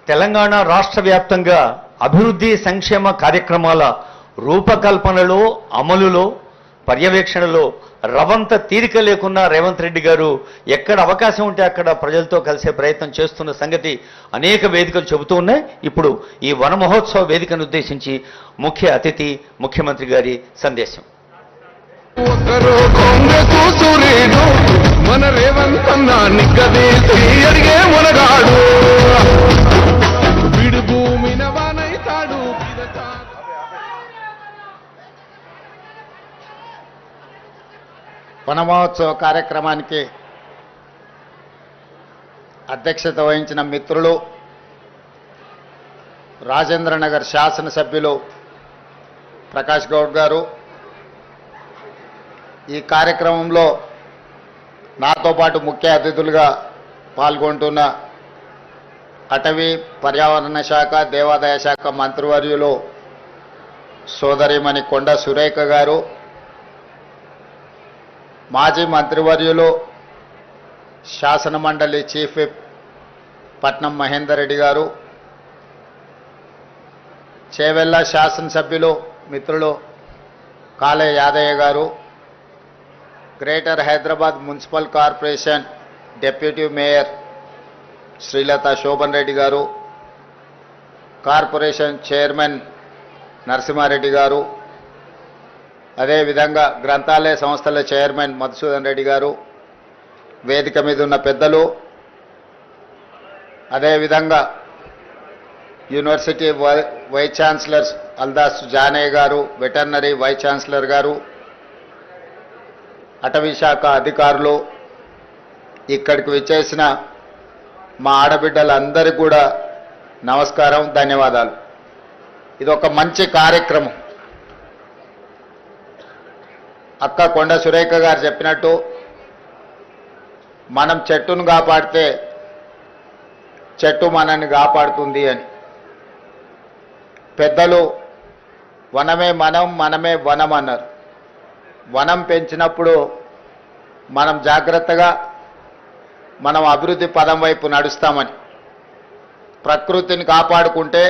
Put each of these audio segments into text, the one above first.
తెలంగాణ రాష్ట్ర వ్యాప్తంగా అభివృద్ధి సంక్షేమ కార్యక్రమాల రూపకల్పనలో అమలులో పర్యవేక్షణలో రవంత తీరిక లేకున్నా రేవంత్ రెడ్డి గారు ఎక్కడ అవకాశం ఉంటే అక్కడ ప్రజలతో కలిసే ప్రయత్నం చేస్తున్న సంగతి అనేక వేదికలు చెబుతూ ఉన్నాయి. ఇప్పుడు ఈ వన మహోత్సవ వేదికను ఉద్దేశించి ముఖ్య అతిథి ముఖ్యమంత్రి గారి సందేశం. మన రేవంత్ అన్న నిగ్గదీసి అడిగే మునగాడు విడు భూమి నవానైతాడు. వన మహోత్సవ కార్యక్రమానికి అధ్యక్షత వహించిన మిత్రులు, రాజేంద్రనగర్ శాసనసభ్యులు ప్రకాష్ గౌడ్ గారు, ఈ కార్యక్రమంలో నాతో పాటు ముఖ్య అతిథులుగా పాల్గొంటున్న అటవీ పర్యావరణ శాఖ దేవాదాయ శాఖ మంత్రివర్యులు సోదరిమణి కొండ సురేఖ గారు, మాజీ మంత్రివర్యులు శాసనమండలి చీఫ్ విప్ పట్నం మహేందర్ రెడ్డి గారు, చేవెళ్ళ శాసనసభ్యులు మిత్రులు కాలే యాదయ్య గారు, greater Hyderabad municipal corporation deputy mayor Srilatha Shobhan Reddy గారు, కార్పొరేషన్ చైర్మన్ నరసింహారెడ్డి గారు, అదేవిధంగా గ్రంథాలయ సంస్థల చైర్మన్ మధుసూదన్ రెడ్డి గారు, వేదిక మీద ఉన్న పెద్దలు, అదేవిధంగా university vice chancellor Aldas Janaiah గారు, వెటర్నరీ వైస్ ఛాన్సలర్ గారు, అటవీ శాఖ అధికారులు, ఇక్కడికి విచ్చేసిన మా ఆడబిడ్డలందరికీ కూడా నమస్కారం, ధన్యవాదాలు. ఇది ఒక మంచి కార్యక్రమం. అక్క కొండ సురేఖ గారు చెప్పినట్టు మనం చెట్టును కాపాడితే చెట్టు మనల్ని కాపాడుతుంది అని. పెద్దలు వనమే మనం, మనమే వనం అన్నారు. వనం పెంచినప్పుడు మనం జాగ్రత్తగా మనం అభివృద్ధి పదం వైపు నడుస్తామని. ప్రకృతిని కాపాడుకుంటే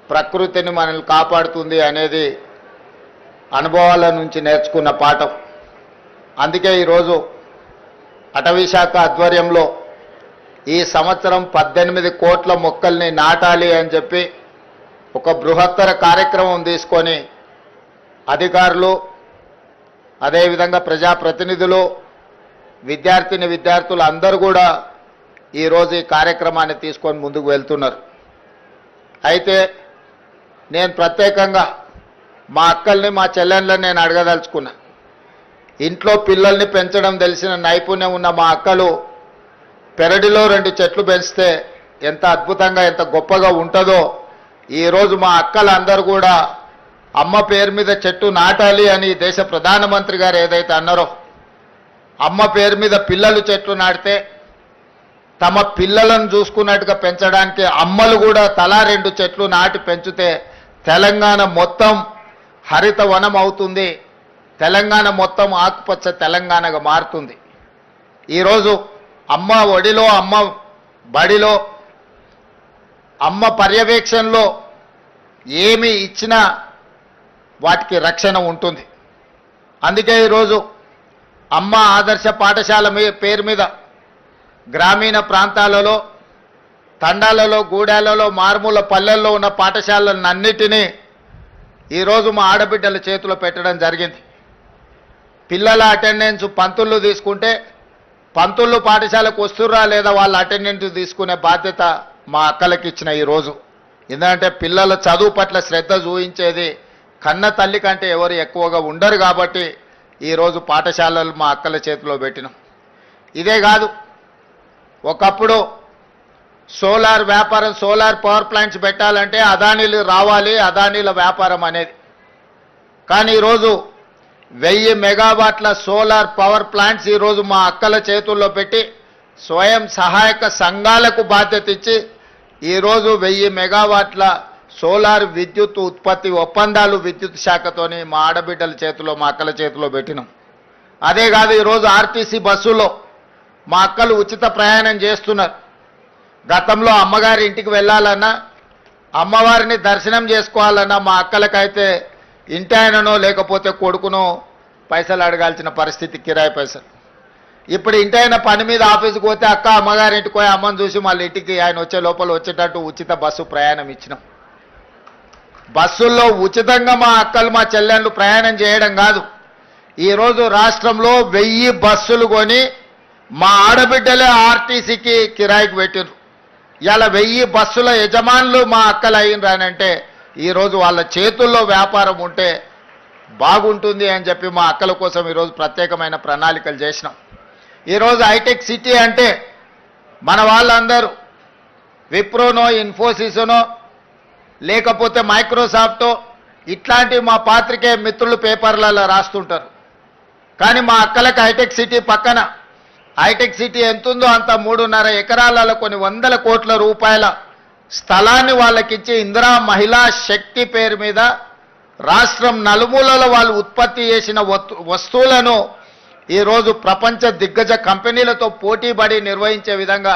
ప్రకృతిని మనల్ని కాపాడుతుంది అనేది అనుభవాల నుంచి నేర్చుకున్న పాఠం. అందుకే ఈరోజు అటవీ శాఖ ఆధ్వర్యంలో ఈ సంవత్సరం 18 కోట్ల మొక్కల్ని నాటాలి అని చెప్పి ఒక బృహత్తర కార్యక్రమం తీసుకొని అధికారులు, అదేవిధంగా ప్రజాప్రతినిధులు, విద్యార్థులు అందరూ కూడా ఈరోజు ఈ కార్యక్రమాన్ని తీసుకొని ముందుకు వెళ్తున్నారు. అయితే నేను ప్రత్యేకంగా మా అక్కల్ని, మా చెల్లెళ్ళని నేను అడగదలుచుకున్నా. ఇంట్లో పిల్లల్ని పెంచడం తెలిసిన నైపుణ్యం ఉన్న మా అక్కలు పెరడిలో 2 చెట్లు పెంచితే ఎంత అద్భుతంగా, ఎంత గొప్పగా ఉంటుందో ఈరోజు మా అక్కలందరూ కూడా అమ్మ పేరు మీద చెట్టు నాటాలి అని దేశ ప్రధానమంత్రి గారు ఏదైతే అన్నారో, అమ్మ పేరు మీద పిల్లలు చెట్లు నాటితే తమ పిల్లలను చూసుకున్నట్టుగా పెంచడానికి అమ్మలు కూడా తలా 2 చెట్లు నాటి పెంచితే తెలంగాణ మొత్తం హరిత వనం అవుతుంది, తెలంగాణ మొత్తం ఆకుపచ్చ తెలంగాణగా మారుతుంది. ఈరోజు అమ్మ ఒడిలో, అమ్మ బడిలో, అమ్మ పర్యవేక్షణలో ఏమి ఇచ్చినా వాటికి రక్షణ ఉంటుంది. అందుకే ఈరోజు అమ్మ ఆదర్శ పాఠశాల పేరు మీద గ్రామీణ ప్రాంతాలలో, తండాలలో, గూడాలలో, మారుమూల పల్లెల్లో ఉన్న పాఠశాలలన్నిటినీ ఈరోజు మా ఆడబిడ్డల చేతిలో పెట్టడం జరిగింది. పిల్లల అటెండెన్స్ పంతుళ్ళు తీసుకుంటే పంతుళ్ళు పాఠశాలకు వస్తుర్రా లేదా వాళ్ళ అటెండెన్స్ తీసుకునే బాధ్యత మా అక్కలకి ఇచ్చిన ఈరోజు. ఎందుకంటే పిల్లల చదువు పట్ల శ్రద్ధ చూపించేది కన్న తల్లి కంటే ఎవరు ఎక్కువగా ఉండరు కాబట్టి ఈరోజు పాఠశాలలు మా అక్కల చేతిలో పెట్టినాం. ఇదే కాదు, ఒకప్పుడు సోలార్ వ్యాపారం, సోలార్ పవర్ ప్లాంట్స్ పెట్టాలంటే అదానీలు రావాలి, అదానీల వ్యాపారం అనేది. కానీ ఈరోజు 1000 మెగావాట్ల సోలార్ పవర్ ప్లాంట్స్ ఈరోజు మా అక్కల చేతుల్లో పెట్టి స్వయం సహాయక సంఘాలకు బాధ్యత ఇచ్చి ఈరోజు 1000 మెగావాట్ల సోలార్ విద్యుత్ ఉత్పత్తి ఒప్పందాలు విద్యుత్ శాఖతోని మా ఆడబిడ్డల చేతిలో, మా అక్కల చేతిలో పెట్టినాం. అదే కాదు, ఈరోజు ఆర్టీసీ బస్సులో మా అక్కలు ఉచిత ప్రయాణం చేస్తున్నారు. గతంలో అమ్మగారి ఇంటికి వెళ్ళాలన్నా అమ్మవారిని దర్శనం చేసుకోవాలన్నా మా అక్కలకైతే ఇంటి ఆయననో లేకపోతే కొడుకునో పైసలు అడగాల్సిన పరిస్థితి, కిరాయి పైసలు. ఇప్పుడు ఇంటి ఆయన పని మీద ఆఫీస్కి పోతే అక్క అమ్మగారి ఇంటికి పోయి అమ్మని చూసి మళ్ళీ ఇంటికి ఆయన వచ్చే లోపల వచ్చేటట్టు ఉచిత బస్సు ప్రయాణం ఇచ్చినాం. బస్సుల్లో ఉచితంగా మా అక్కలు మా చెల్లెళ్ళు ప్రయాణం చేయడం కాదు, ఈరోజు రాష్ట్రంలో 1000 బస్సులు కొని మా ఆడబిడ్డలే ఆర్టీసీకి కిరాయికి పెట్టిరు. ఇలా 1000 బస్సుల యజమానులు మా అక్కలు అయినరానంటే ఈరోజు వాళ్ళ చేతుల్లో వ్యాపారం ఉంటే బాగుంటుంది అని చెప్పి మా అక్కల కోసం ఈరోజు ప్రత్యేకమైన ప్రణాళికలు చేసినాం. ఈరోజు హైటెక్ సిటీ అంటే మన వాళ్ళందరూ విప్రోనో ఇన్ఫోసిస్నో లేకపోతే మైక్రోసాఫ్టో ఇట్లాంటి మా పాత్రికేయ మిత్రులు పేపర్లలో రాస్తుంటారు. కానీ మా అక్కలకు హైటెక్ సిటీ పక్కన, హైటెక్ సిటీ ఎంతుందో అంత 3.5 ఎకరాలలో కొన్ని 100 కోట్ల రూపాయల స్థలాన్ని వాళ్ళకిచ్చి ఇందిరా మహిళా శక్తి పేరు మీద రాష్ట్రం నలుమూలలో వాళ్ళు ఉత్పత్తి చేసిన వస్తువులను ఈరోజు ప్రపంచ దిగ్గజ కంపెనీలతో పోటీపడి నిర్వహించే విధంగా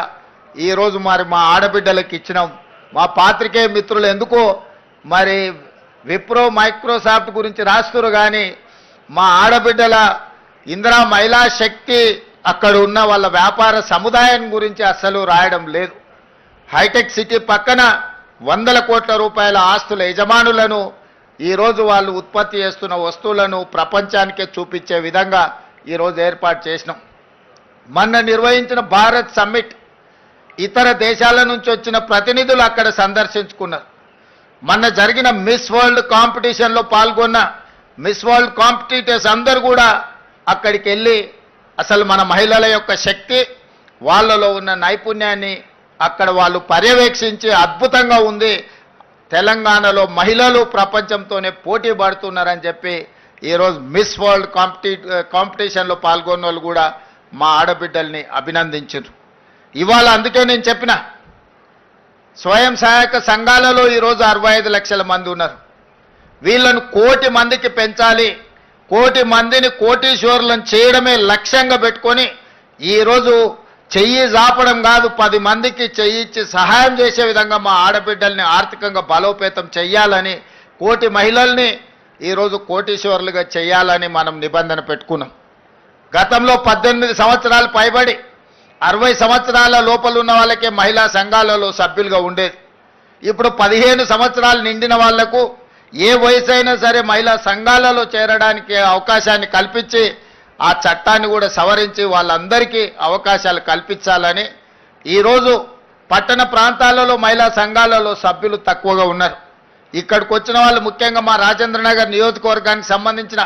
ఈరోజు మరి మా ఆడబిడ్డలకు ఇచ్చినాం. మా పాత్రికేయ మిత్రులు ఎందుకో మరి విప్రో మైక్రోసాఫ్ట్ గురించి రాస్తున్నారు, కానీ మా ఆడబిడ్డల ఇందిరా మహిళా శక్తి అక్కడ ఉన్న వాళ్ళ వ్యాపార సముదాయం గురించి అస్సలు రాయడం లేదు. హైటెక్ సిటీ పక్కన 100 కోట్ల రూపాయల ఆస్తుల యజమానులను ఈరోజు వాళ్ళు ఉత్పత్తి చేస్తున్న వస్తువులను ప్రపంచానికే చూపించే విధంగా ఈరోజు ఏర్పాటు చేసినాం. మొన్న నిర్వహించిన భారత్ సమ్మిట్ ఇతర దేశాల నుంచి వచ్చిన ప్రతినిధులు అక్కడ సందర్శించుకున్నారు. మొన్న జరిగిన మిస్ వరల్డ్ కాంపిటీషన్లో పాల్గొన్న మిస్ వరల్డ్ కాంపిటీటర్స్ అందరూ కూడా అక్కడికి వెళ్ళి అసలు మన మహిళల యొక్క శక్తి, వాళ్ళలో ఉన్న నైపుణ్యాన్ని అక్కడ వాళ్ళు పర్యవేక్షించి అద్భుతంగా ఉంది, తెలంగాణలో మహిళలు ప్రపంచంతోనే పోటీ పడుతున్నారని చెప్పి ఈరోజు మిస్ వరల్డ్ కాంపిటీషన్లో పాల్గొన్న వాళ్ళు కూడా మా ఆడబిడ్డల్ని అభినందించారు. ఇవాళ అందుకే నేను చెప్పిన స్వయం సహాయక సంఘాలలో ఈరోజు 65 లక్షల మంది ఉన్నారు. వీళ్ళను 1 కోటి మందికి పెంచాలి, 1 కోటి మందిని కోటీశ్వరులను చేయడమే లక్ష్యంగా పెట్టుకొని ఈరోజు చెయ్యి జాపడం కాదు, 10 మందికి చెయ్యిచ్చి సహాయం చేసే విధంగా మా ఆడబిడ్డల్ని ఆర్థికంగా బలోపేతం చెయ్యాలని, 1 కోటి మహిళల్ని ఈరోజు కోటీశ్వరులుగా చేయాలని మనం నిబంధన పెట్టుకున్నాం. గతంలో 18 సంవత్సరాలు పైబడి 60 సంవత్సరాల లోపల ఉన్న వాళ్ళకే మహిళా సంఘాలలో సభ్యులుగా ఉండేది. ఇప్పుడు 15 సంవత్సరాలు నిండిన వాళ్లకు ఏ వయసు అయినా సరే మహిళా సంఘాలలో చేరడానికి అవకాశాన్ని కల్పించి ఆ చట్టాన్ని కూడా సవరించి వాళ్ళందరికీ అవకాశాలు కల్పించాలని ఈరోజు పట్టణ ప్రాంతాలలో మహిళా సంఘాలలో సభ్యులు తక్కువగా ఉన్నారు. ఇక్కడికి వచ్చిన వాళ్ళు ముఖ్యంగా మా రాజేంద్రనగర్ నియోజకవర్గానికి సంబంధించిన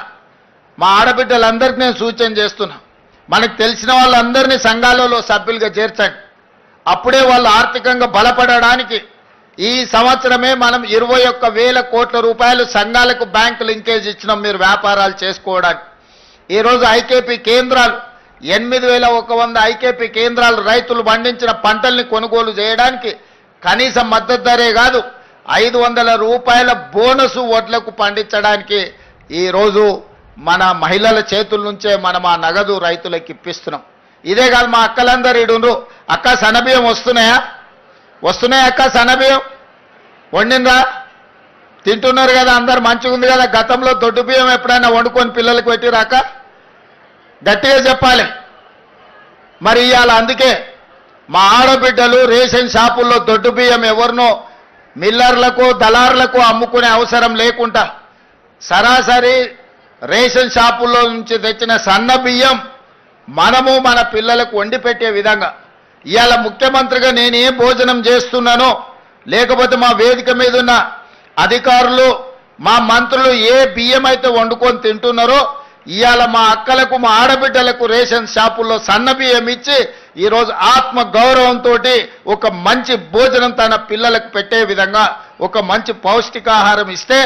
మా ఆడబిడ్డలందరికీ నేను సూచన చేస్తున్నా, మనకు తెలిసిన వాళ్ళందరినీ సంఘాలలో సభ్యులుగా చేర్చండి. అప్పుడే వాళ్ళు ఆర్థికంగా బలపడడానికి ఈ సంవత్సరమే మనం 21,000 కోట్ల రూపాయలు సంఘాలకు బ్యాంకు లింకేజ్ ఇచ్చినాం మీరు వ్యాపారాలు చేసుకోవడానికి. ఈరోజు ఐకేపీ కేంద్రాలు 8,100 ఐకేపీ కేంద్రాలు రైతులు పండించిన పంటల్ని కొనుగోలు చేయడానికి కనీస మద్దతు ధరే కాదు 500 రూపాయల బోనసు వడ్లకు పండించడానికి ఈరోజు మన మహిళల చేతుల నుంచే మనం ఆ నగదు రైతులకు ఇప్పిస్తున్నాం. ఇదే కాదు మా అక్కలందరూ ఇడుండ్రు, అక్క సన్నబియ్యం వస్తున్నాయా అక్క సన్నబియ్యం వండిందా తింటున్నారు కదా, అందరు మంచిగా ఉంది కదా. గతంలో దొడ్డు బియ్యం ఎప్పుడైనా వండుకొని పిల్లలకు పెట్టిరాక గట్టిగా చెప్పాలి. మరి ఇవాళ అందుకే మా ఆడబిడ్డలు రేషన్ షాపుల్లో దొడ్డు బియ్యం ఎవరినో మిల్లర్లకు దళారులకు అమ్ముకునే అవసరం లేకుండా సరాసరి రేషన్ షాపుల్లో నుంచి తెచ్చిన సన్న బియ్యం మనము మన పిల్లలకు వండి పెట్టే విధంగా ఇవాళ ముఖ్యమంత్రిగా నేను ఏ భోజనం చేస్తున్నానో లేకపోతే మా వేదిక మీద ఉన్న అధికారులు మా మంత్రులు ఏ బియ్యం అయితే వండుకొని తింటున్నారో ఇవాళ మా అక్కలకు మా ఆడబిడ్డలకు రేషన్ షాపుల్లో సన్న బియ్యం ఇచ్చి ఈరోజు ఆత్మ గౌరవంతో ఒక మంచి భోజనం తన పిల్లలకు పెట్టే విధంగా ఒక మంచి పౌష్టికాహారం ఇస్తే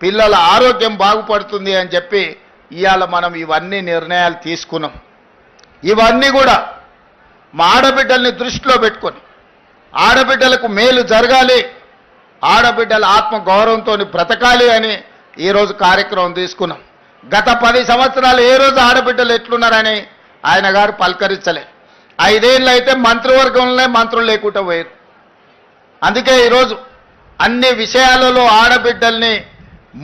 పిల్లల ఆరోగ్యం బాగుపడుతుంది అని చెప్పి ఇవాళ మనం ఇవన్నీ నిర్ణయాలు తీసుకున్నాం. ఇవన్నీ కూడా మా ఆడబిడ్డల్ని దృష్టిలో పెట్టుకొని ఆడబిడ్డలకు మేలు జరగాలి, ఆడబిడ్డల ఆత్మ గౌరవంతో బ్రతకాలి అని ఈరోజు కార్యక్రమం తీసుకున్నాం. గత 10 సంవత్సరాలు ఏ రోజు ఆడబిడ్డలు ఎట్లున్నారని ఆయన గారు పలకరించలే. 5 ఏళ్ళు అయితే మంత్రివర్గంలోనే మంత్రులు లేకుండా పోయారు. అందుకే ఈరోజు అన్ని విషయాలలో ఆడబిడ్డల్ని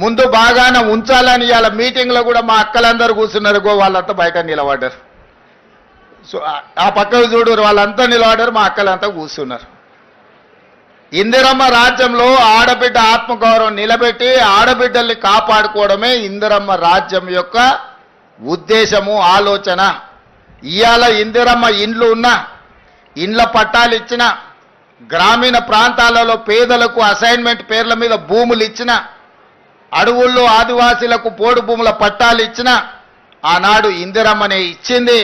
ముందు బాగాన ఉంచాలని ఇవాళ మీటింగ్లో కూడా మా అక్కలందరూ కూర్చున్నారు. వాళ్ళంతా బయట నిలబడ్డారు. సో ఆ పక్కకు చూడు, వాళ్ళంతా నిలబడ్డారు, మా అక్కలంతా కూర్చున్నారు. ఇందిరమ్మ రాజ్యంలో ఆడబిడ్డ ఆత్మగౌరవం నిలబెట్టి ఆడబిడ్డల్ని కాపాడుకోవడమే ఇందిరమ్మ రాజ్యం యొక్క ఉద్దేశము, ఆలోచన. ఇవాళ ఇందిరమ్మ ఇండ్లు ఉన్నా, ఇండ్ల పట్టాలు ఇచ్చిన, గ్రామీణ ప్రాంతాలలో పేదలకు అసైన్మెంట్ పేర్ల మీద భూములు ఇచ్చిన, అడవుల్లో ఆదివాసీలకు పోడు భూముల పట్టాలు ఇచ్చిన, ఆనాడు ఇందిరమ్మనే ఇచ్చింది.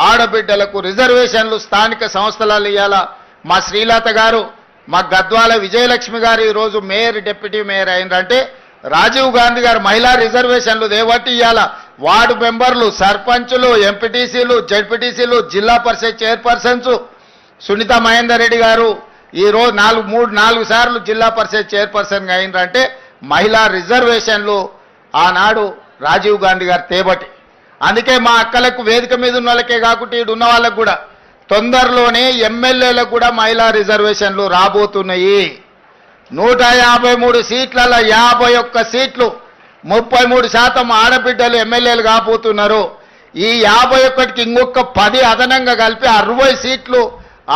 ఆడబిడ్డలకు రిజర్వేషన్లు స్థానిక సంస్థలలో ఇవ్వాల. మా శ్రీలత గారు, మా గద్వాల విజయలక్ష్మి గారు ఈరోజు మేయర్, డిప్యూటీ మేయర్ అయినరంటే రాజీవ్ గాంధీ గారు మహిళా రిజర్వేషన్లు దేవట్టి ఇవ్వాల. వార్డు మెంబర్లు, సర్పంచులు, ఎంపీటీసీలు, జడ్పీటీసీలు, జిల్లా పరిషత్ చైర్పర్సన్స్ సునీత మహేందర్ రెడ్డి గారు ఈరోజు 4 సార్లు జిల్లా పరిషత్ చైర్పర్సన్గా అయినరంటే మహిళా రిజర్వేషన్లు ఆనాడు రాజీవ్ గాంధీ గారు తేబట్టి. అందుకే మా అక్కలకు వేదిక మీద ఉన్న వాళ్ళకే కాకుండా ఇటు ఉన్న వాళ్ళకు కూడా తొందరలోనే ఎమ్మెల్యేలకు కూడా మహిళా రిజర్వేషన్లు రాబోతున్నాయి. 153 సీట్లలో 51 సీట్లు, 33% ఆడబిడ్డలు ఎమ్మెల్యేలు కాబోతున్నారు. ఈ 51కి ఇంకొక 10 అదనంగా కలిపి 60 సీట్లు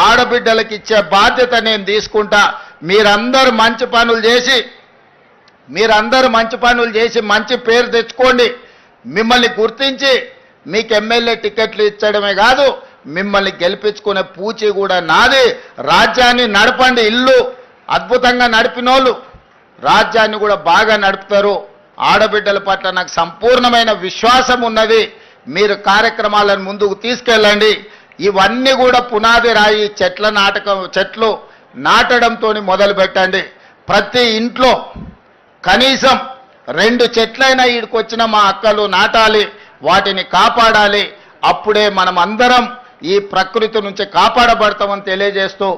ఆడబిడ్డలకు ఇచ్చే బాధ్యత నేను తీసుకుంటా. మీరందరూ మంచి పనులు చేసి మంచి పేరు తెచ్చుకోండి. మిమ్మల్ని గుర్తించి మీకు ఎమ్మెల్యే టికెట్లు ఇచ్చడమే కాదు, మిమ్మల్ని గెలిపించుకునే పూచి కూడా నాది. రాజ్యాన్ని నడపండి. ఇల్లు అద్భుతంగా నడిపినోళ్ళు రాజ్యాన్ని కూడా బాగా నడుపుతారు. ఆడబిడ్డల పట్ల నాకు సంపూర్ణమైన విశ్వాసం ఉన్నది. మీరు కార్యక్రమాలను ముందుకు తీసుకెళ్ళండి. ఇవన్నీ కూడా పునాది రాయి. చెట్లు నాటడంతో మొదలు పెట్టండి. ప్రతి ఇంట్లో కనీసం 2 చెట్లైనా ఈడికొచ్చిన మా అక్కలు నాటాలి, వాటిని కాపాడాలి. అప్పుడే మనం అందరం ఈ ప్రకృతి నుంచి కాపాడబడతామని తెలియజేస్తూ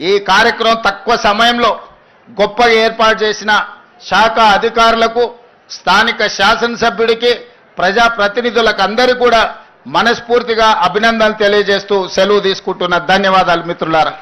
ఈ కార్యక్రమం తక్కువ సమయంలో గొప్పగా ఏర్పాటు చేసిన శాఖ అధికారులకు, స్థానిక శాసనసభ్యుడికి, ప్రజాప్రతినిధులకు అందరికీ కూడా మనస్ఫూర్తిగా అభినందనలు తెలియజేస్తూ సెలవు తీసుకుంటున్న. ధన్యవాదాలు మిత్రులారా.